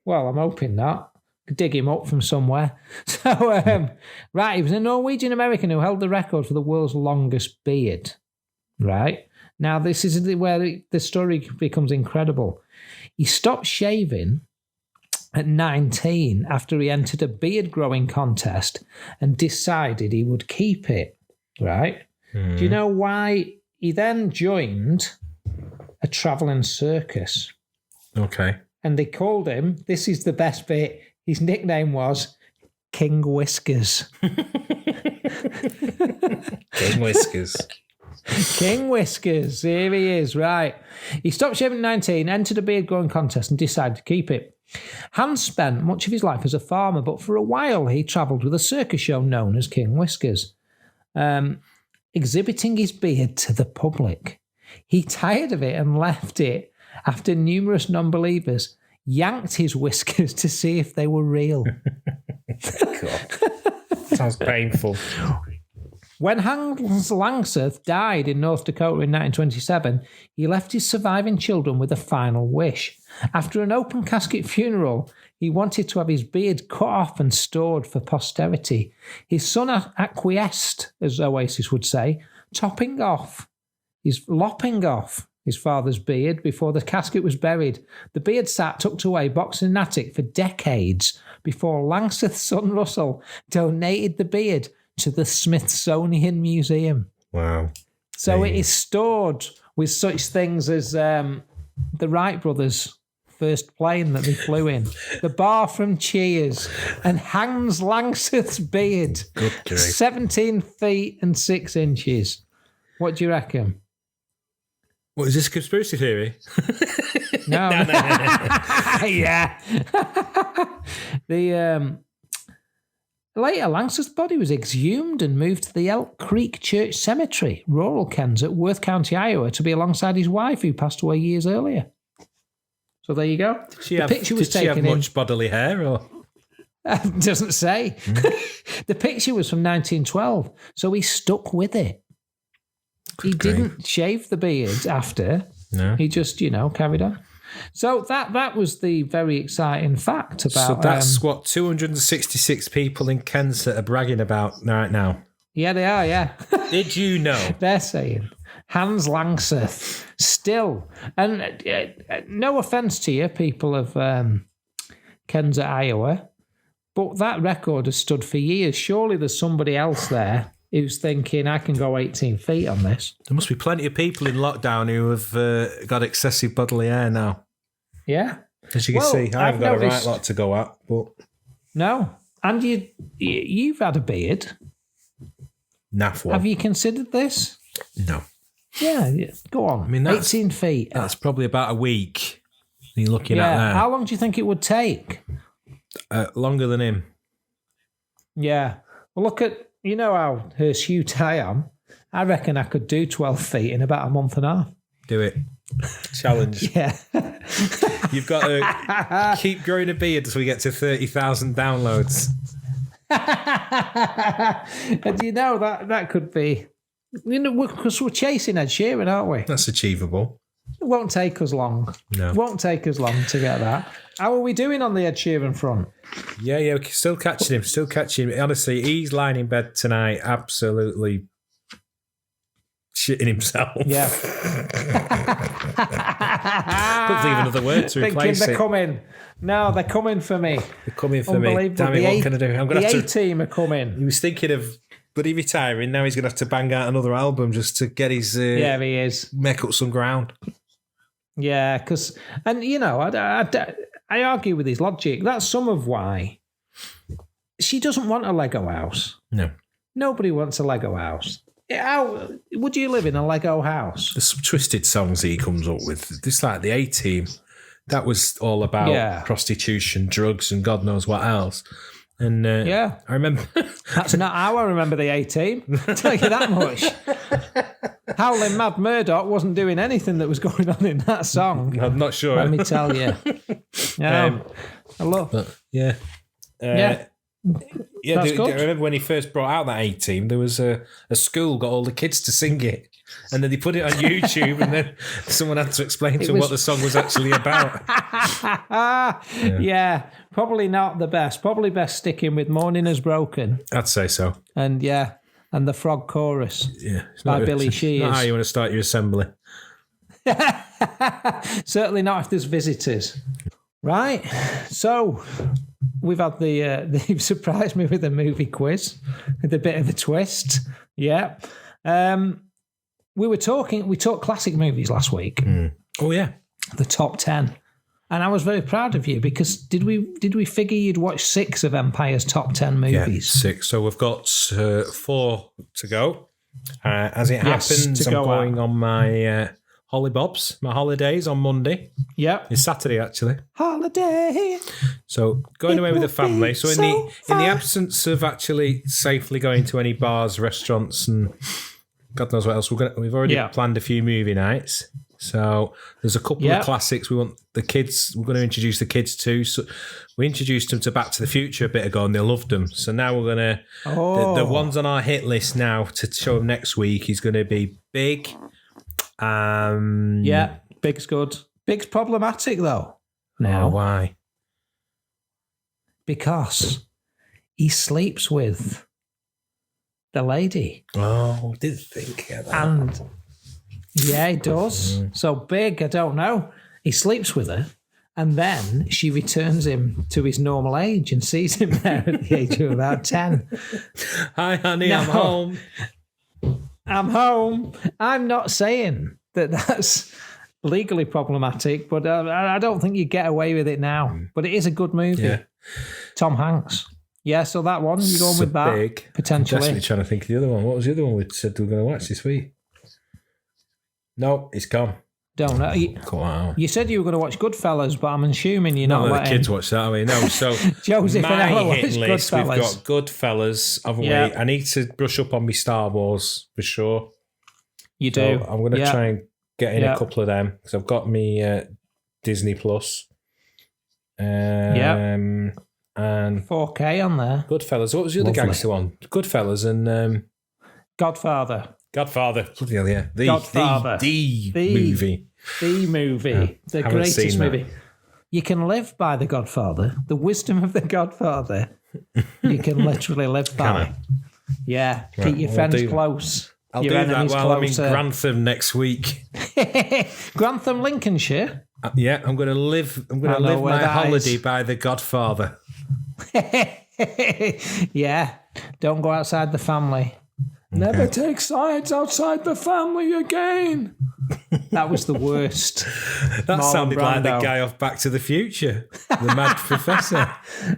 Speaker 2: Well, I'm hoping not. Could dig him up from somewhere. So, he was a Norwegian American who held the record for the world's longest beard. Right? Now, this is where the story becomes incredible. He stopped shaving at 19 after he entered a beard growing contest and decided he would keep it. Right? Do you know why? He then joined a travelling circus.
Speaker 3: Okay.
Speaker 2: And they called him, this is the best bit, his nickname was King Whiskers.
Speaker 3: King Whiskers.
Speaker 2: King Whiskers. Here he is, right. He stopped shaving at 19, entered a beard growing contest and decided to keep it. Hans spent much of his life as a farmer, but for a while he travelled with a circus show known as King Whiskers, exhibiting his beard to the public. He tired of it and left it after numerous non-believers yanked his whiskers to see if they were real.
Speaker 3: God. Sounds painful.
Speaker 2: When Hans Langseth died in North Dakota in 1927, he left his surviving children with a final wish. After an open casket funeral, he wanted to have his beard cut off and stored for posterity. His son acquiesced, as Oasis would say, lopping off his father's beard before the casket was buried. The beard sat tucked away, boxed in an attic for decades before Langseth's son Russell donated the beard to the Smithsonian Museum.
Speaker 3: Wow.
Speaker 2: So it is stored with such things as the Wright brothers' first plane that they flew in, the bar from Cheers, and Hans Langseth's beard.
Speaker 3: Good grief.
Speaker 2: 17 feet and 6 inches. What do you reckon?
Speaker 3: What, is this a conspiracy theory?
Speaker 2: No. Yeah. Later, Langseth's body was exhumed and moved to the Elk Creek Church Cemetery, rural Kens, at Worth County, Iowa, to be alongside his wife, who passed away years earlier. So there you go.
Speaker 3: Did she have much bodily hair? Or?
Speaker 2: Doesn't say. The picture was from 1912, so he stuck with it. He didn't shave the beard after. No. He just, carried on. So that was the very exciting fact about...
Speaker 3: So that's what 266 people in Kensett are bragging about right now.
Speaker 2: Yeah, they are, yeah.
Speaker 3: Did you know?
Speaker 2: They're saying Hans Langseth still. And no offence to you, people of Kensett, Iowa, but that record has stood for years. Surely there's somebody else there who's thinking, I can go 18 feet on this.
Speaker 3: There must be plenty of people in lockdown who have got excessive bodily hair now.
Speaker 2: Yeah.
Speaker 3: As you can see, I haven't got a right lot to go at. But
Speaker 2: no. And you've had a beard.
Speaker 3: Naff one.
Speaker 2: Have you considered this?
Speaker 3: No.
Speaker 2: Yeah, go on. I mean, 18 feet.
Speaker 3: That's probably about a week you're looking at there.
Speaker 2: How long do you think it would take?
Speaker 3: Longer than him.
Speaker 2: Yeah. Well, look at... You know how hirsute I am? I reckon I could do 12 feet in about a month and a half.
Speaker 3: Do it. Challenge.
Speaker 2: Yeah.
Speaker 3: You've got to keep growing a beard until we get to 30,000 downloads.
Speaker 2: And that could be... because we're chasing Ed Sheeran, aren't we?
Speaker 3: That's achievable.
Speaker 2: It won't take us long.
Speaker 3: No.
Speaker 2: It won't take us long to get that. How are we doing on the Ed Sheeran front?
Speaker 3: Yeah, we're still catching him. Honestly, he's lying in bed tonight absolutely shitting himself.
Speaker 2: Yeah.
Speaker 3: Couldn't think of another word to replace
Speaker 2: they're coming. No, they're coming for me.
Speaker 3: They're coming for me. Damn it, what can I do? I'm
Speaker 2: the A-team are coming.
Speaker 3: He was thinking of bloody retiring. Now he's going to have to bang out another album just to get his...
Speaker 2: yeah, he is.
Speaker 3: Make up some ground.
Speaker 2: Yeah, because... And, I argue with his logic. That's some of why she doesn't want a Lego house.
Speaker 3: No.
Speaker 2: Nobody wants a Lego house. How would you live in a Lego house?
Speaker 3: There's some twisted songs he comes up with. This like the A-Team. That was all about prostitution, drugs, and God knows what else. And I remember...
Speaker 2: That's not how I remember the A-Team. I'll tell you that much. Howling Mad Murdoch wasn't doing anything that was going on in that song.
Speaker 3: I'm not sure.
Speaker 2: Let me tell you. I love...
Speaker 3: But, yeah.
Speaker 2: Yeah,
Speaker 3: I remember when he first brought out that A-Team, there was a school got all the kids to sing it, and then they put it on YouTube, and then someone had to explain to them what the song was actually about.
Speaker 2: Yeah, probably not the best. Probably best sticking with Morning Has Broken.
Speaker 3: I'd say so.
Speaker 2: And and the Frog Chorus
Speaker 3: by
Speaker 2: Billy Shears.
Speaker 3: Not how you want to start your assembly.
Speaker 2: Certainly not if there's visitors. Right, so... We've had they've surprised me with a movie quiz, with a bit of a twist. Yeah. We talked classic movies last week.
Speaker 3: Oh, yeah.
Speaker 2: The top 10. And I was very proud of you because did we figure you'd watch 6 of Empire's top 10 movies?
Speaker 3: Yeah, 6. So we've got 4 to go. As it happens, I'm going on my... Hollybobs, my holidays on Monday.
Speaker 2: Yep.
Speaker 3: It's Saturday, actually.
Speaker 2: Holiday.
Speaker 3: So going away with the family. So in the absence of actually safely going to any bars, restaurants, and God knows what else, we've already planned a few movie nights. So there's a couple of classics we want the kids. We're going to introduce the kids to. So we introduced them to Back to the Future a bit ago, and they loved them. So now we're going to the ones on our hit list now to show them next week is going to be Big.
Speaker 2: Big's good. Big's problematic though. now.
Speaker 3: Oh, why?
Speaker 2: Because he sleeps with the lady.
Speaker 3: Oh, I didn't think of that.
Speaker 2: And yeah, he does. So big, I don't know. He sleeps with her. And then she returns him to his normal age and sees him there at the age of about 10.
Speaker 3: Hi, honey,
Speaker 2: No.
Speaker 3: I'm home.
Speaker 2: I'm home. I'm not saying that that's legally problematic, but I don't think you get away with it now. But it is a good movie.
Speaker 3: Yeah.
Speaker 2: Tom Hanks. Yeah, so that one, you're going
Speaker 3: So
Speaker 2: with that,
Speaker 3: big.
Speaker 2: potentially.
Speaker 3: I'm desperately trying to think of the other one. What was the other one we said we were going to watch this week? No, it's gone.
Speaker 2: Don't know.
Speaker 3: Wow.
Speaker 2: You said you were going to watch Goodfellas, but I'm assuming you're not
Speaker 3: Not that
Speaker 2: letting
Speaker 3: the kids watch that, are we? No, so
Speaker 2: Joseph and Ella
Speaker 3: my
Speaker 2: watch
Speaker 3: hit list,
Speaker 2: Goodfellas.
Speaker 3: we've got Goodfellas.
Speaker 2: Yeah.
Speaker 3: I need to brush up on my Star Wars for sure.
Speaker 2: You
Speaker 3: So
Speaker 2: do.
Speaker 3: I'm going to try and get in
Speaker 2: Yeah.
Speaker 3: a couple of them because I've got me Disney Plus.
Speaker 2: Yeah.
Speaker 3: And
Speaker 2: 4K on there.
Speaker 3: Goodfellas. What was the other
Speaker 2: Lovely.
Speaker 3: gangster one? Goodfellas and
Speaker 2: Godfather.
Speaker 3: Godfather. Bloody hell, yeah.
Speaker 2: Godfather.
Speaker 3: The
Speaker 2: The-
Speaker 3: movie.
Speaker 2: The movie. The
Speaker 3: haven't
Speaker 2: greatest
Speaker 3: seen that.
Speaker 2: movie. You can live by the Godfather. The wisdom of the Godfather. You can literally live by.
Speaker 3: I?
Speaker 2: Yeah.
Speaker 3: Right,
Speaker 2: Keep your
Speaker 3: well,
Speaker 2: friends
Speaker 3: I'll do-
Speaker 2: close.
Speaker 3: I'll
Speaker 2: your
Speaker 3: do that
Speaker 2: enemies
Speaker 3: while I'm in
Speaker 2: closer.
Speaker 3: Grantham next week.
Speaker 2: Grantham, Lincolnshire.
Speaker 3: Yeah, I'm going to live. I'm going
Speaker 2: I
Speaker 3: to
Speaker 2: know
Speaker 3: live
Speaker 2: where
Speaker 3: my
Speaker 2: that
Speaker 3: holiday
Speaker 2: is.
Speaker 3: by the Godfather.
Speaker 2: Yeah. Don't go outside the family. Never take sides outside the family again. That was the worst.
Speaker 3: That
Speaker 2: Marlon
Speaker 3: sounded like the
Speaker 2: Brando.
Speaker 3: guy off Back to the Future, the mad professor.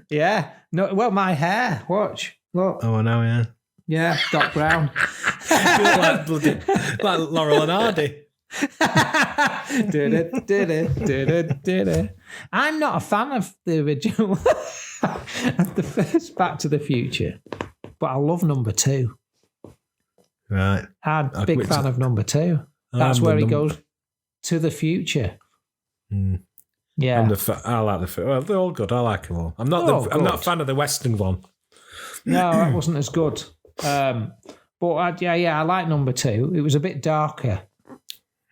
Speaker 2: Yeah. No. Well, my hair. Watch. Look.
Speaker 3: Oh, I know, yeah.
Speaker 2: Yeah. Doc Brown.
Speaker 3: You look like bloody, like Laurel and Hardy.
Speaker 2: I'm not a fan of the original, of the first Back to the Future, but I love number 2.
Speaker 3: Right.
Speaker 2: I'm a big
Speaker 3: which-
Speaker 2: fan of number 2. That's
Speaker 3: I'm
Speaker 2: where
Speaker 3: the
Speaker 2: he
Speaker 3: num-
Speaker 2: goes to the future.
Speaker 3: Mm.
Speaker 2: Yeah.
Speaker 3: I like the film. Well, they're all good. I like them all. I'm not.
Speaker 2: Oh,
Speaker 3: I'm not a
Speaker 2: good.
Speaker 3: fan of the Western one.
Speaker 2: No, that wasn't as good. But I like number 2. It was a bit darker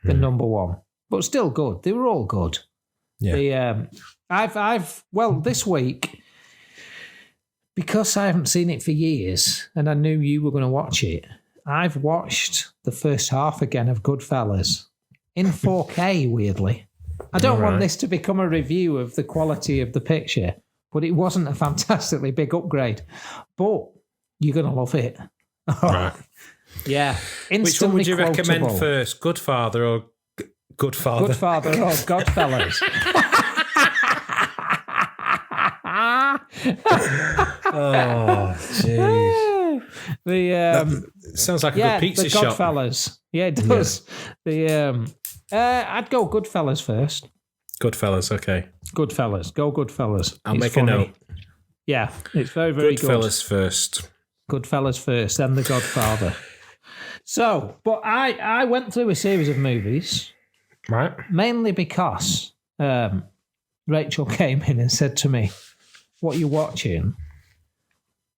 Speaker 2: than number 1, but still good. They were all good.
Speaker 3: Yeah.
Speaker 2: This week, because I haven't seen it for years and I knew you were going to watch it, I've watched the first half again of Goodfellas in 4K, weirdly. I don't want this to become a review of the quality of the picture, but it wasn't a fantastically big upgrade. But you're going to love it.
Speaker 3: Right.
Speaker 2: Yeah.
Speaker 3: Which one would you recommend
Speaker 2: quotable.
Speaker 3: first, Goodfather or Goodfather?
Speaker 2: Goodfather or Godfellas?
Speaker 3: Oh, jeez.
Speaker 2: The
Speaker 3: Sounds like a
Speaker 2: yeah,
Speaker 3: good pizza
Speaker 2: the
Speaker 3: shop.
Speaker 2: Godfellas. Yeah, it does. The I'd go Goodfellas first.
Speaker 3: Goodfellas, okay.
Speaker 2: Goodfellas. Go Goodfellas.
Speaker 3: I'll
Speaker 2: It's
Speaker 3: make
Speaker 2: funny.
Speaker 3: a note.
Speaker 2: Yeah, it's very, very
Speaker 3: Goodfellas first.
Speaker 2: good. Goodfellas first, then The Godfather. So, but I went through a series of movies,
Speaker 3: Right.
Speaker 2: mainly because Rachel came in and said to me, "What you watching?"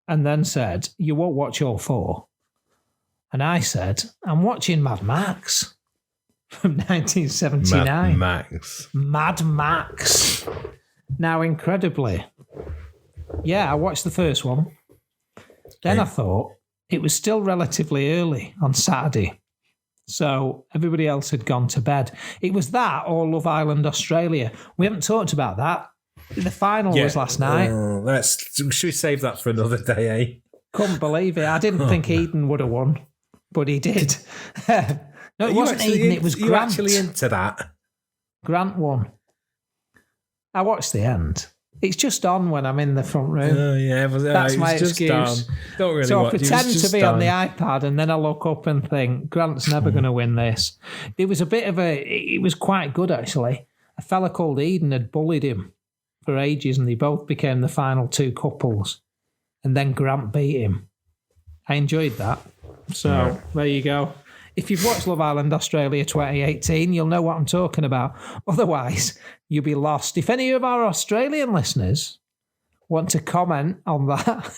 Speaker 2: And then said, "You won't watch all 4." And I said, "I'm watching Mad Max from 1979.
Speaker 3: Max.
Speaker 2: Mad Max." Now, incredibly, yeah, I watched the first one. Then I thought it was still relatively early on Saturday. So everybody else had gone to bed. It was that or Love Island Australia. We haven't talked about that. The final was last night.
Speaker 3: Should we save that for another day, eh?
Speaker 2: Couldn't believe it. I didn't think Eden would have won, but he did. No, it wasn't Eden, it was
Speaker 3: you
Speaker 2: Grant.
Speaker 3: actually into that?
Speaker 2: Grant won. I watched the end. It's just on when I'm in the front room.
Speaker 3: Oh, yeah.
Speaker 2: That's my
Speaker 3: it's just
Speaker 2: excuse.
Speaker 3: down. Don't really
Speaker 2: So I
Speaker 3: watch it. It's
Speaker 2: pretend to
Speaker 3: just
Speaker 2: be on the
Speaker 3: down.
Speaker 2: iPad and then I look up and think, Grant's never going to win this. There was a bit of it was quite good actually. A fella called Eden had bullied him for ages and they both became the final 2 couples. And then Grant beat him. I enjoyed that. So there you go. If you've watched Love Island Australia 2018, you'll know what I'm talking about. Otherwise, you'll be lost. If any of our Australian listeners want to comment on that,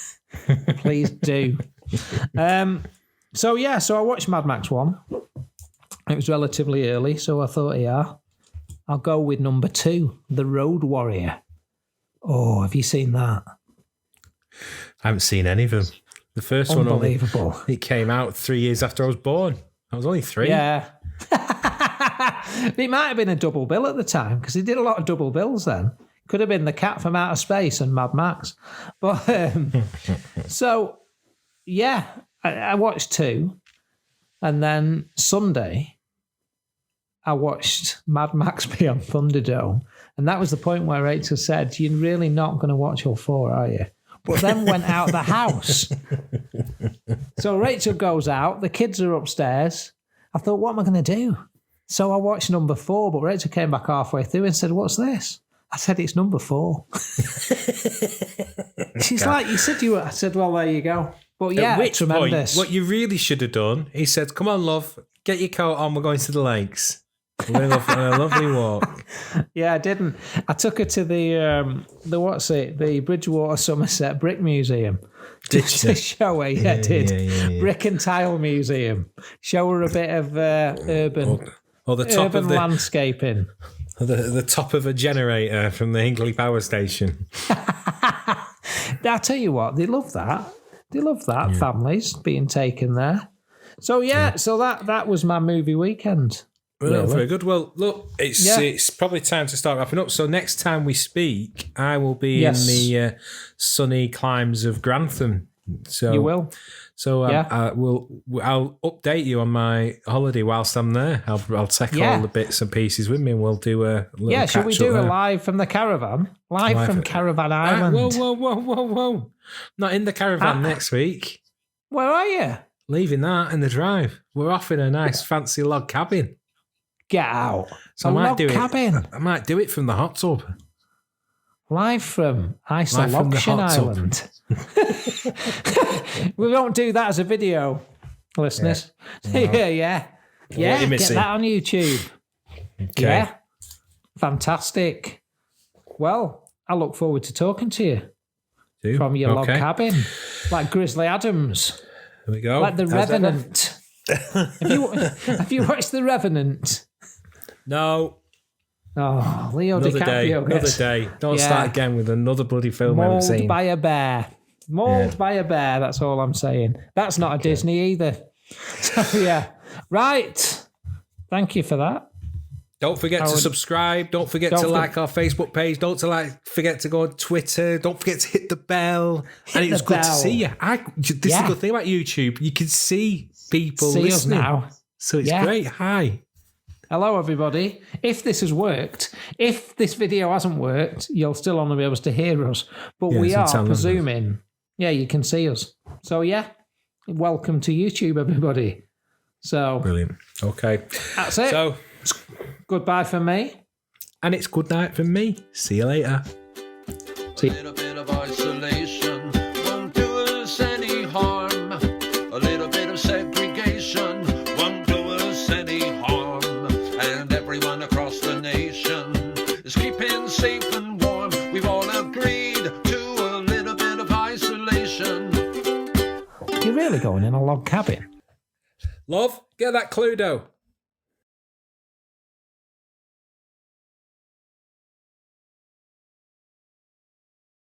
Speaker 2: please do. So I watched Mad Max 1. It was relatively early, so I thought, yeah, I'll go with number 2, The Road Warrior. Oh, have you seen that?
Speaker 3: I haven't seen any of them. The first one,
Speaker 2: Unbelievable.
Speaker 3: it came out 3 years after I was born. I was only 3.
Speaker 2: Yeah. It might have been a double bill at the time because he did a lot of double bills then. Could have been The Cat from Outer Space and Mad Max. But so, yeah, I watched 2. And then Sunday, I watched Mad Max Beyond Thunderdome. And that was the point where Rachel said, you're really not going to watch all 4, are you? But then went out the house. So Rachel goes out. The kids are upstairs. I thought, what am I going to do? So I watched number 4, but Rachel came back halfway through and said, what's this? I said, it's number 4. She's like, you said you were. I said, well, there you go. But yeah,
Speaker 3: at which
Speaker 2: tremendous.
Speaker 3: point, what you really should have done, he said, come on, love, get your coat on, we're going to the lakes. We're going on a lovely walk.
Speaker 2: Yeah, I didn't. I took her to the Bridgewater Somerset Brick Museum. To show her, yeah, I did. Yeah. Brick and Tile Museum. Show her a bit of urban landscaping.
Speaker 3: The top of a generator from the Hinkley Power Station.
Speaker 2: I tell you what, they love that. They love that, families being taken there. So so that was my movie weekend.
Speaker 3: Really? Very good. Well, look, it's probably time to start wrapping up. So next time we speak, I will be in the sunny climes of Grantham. So
Speaker 2: you will.
Speaker 3: So I'll update you on my holiday whilst I'm there. I'll take all the bits and pieces with me, and we'll do a little
Speaker 2: yeah. Should we do
Speaker 3: there.
Speaker 2: a live from the caravan? Live from Caravan Island.
Speaker 3: Whoa! Not in the caravan next week.
Speaker 2: Where are you?
Speaker 3: Leaving that in the drive. We're off in a nice fancy log cabin.
Speaker 2: Get out.
Speaker 3: So I might do it from the hot tub.
Speaker 2: Live from Isolation Island. We won't do that as a video, listeners. Yeah. Get that on YouTube. Okay. Yeah. Fantastic. Well, I look forward to talking to you from your log cabin, like Grizzly Adams.
Speaker 3: There we go.
Speaker 2: Like The Revenant. Have you watched The Revenant?
Speaker 3: No.
Speaker 2: Oh, Leo DiCaprio.
Speaker 3: Another day. Don't start again with another bloody film I haven't seen.
Speaker 2: Mauled by a bear. Mauled by a bear, that's all I'm saying. That's not a Disney either. So, yeah. Right. Thank you for that.
Speaker 3: Don't forget to subscribe. Don't forget to like our Facebook page. Don't forget to go on Twitter. Don't forget to hit the bell. And it was good to see you. This is the good thing about YouTube. You can see people listening. Us now. So it's great. Hi.
Speaker 2: Hello, everybody. If this has worked, if this video hasn't worked, you'll still only be able to hear us. But we are presuming, you can see us. So, welcome to YouTube, everybody. So
Speaker 3: brilliant. Okay.
Speaker 2: That's it.
Speaker 3: So,
Speaker 2: goodbye from me.
Speaker 3: And it's good night from me. See you later.
Speaker 1: A little bit of isolation won't do us any harm. A little bit of segregation won't do us any harm. And everyone across the nation is keeping safe and warm. We've all agreed to a little bit of isolation.
Speaker 2: You're really going in a log cabin?
Speaker 3: Love, get that Cluedo.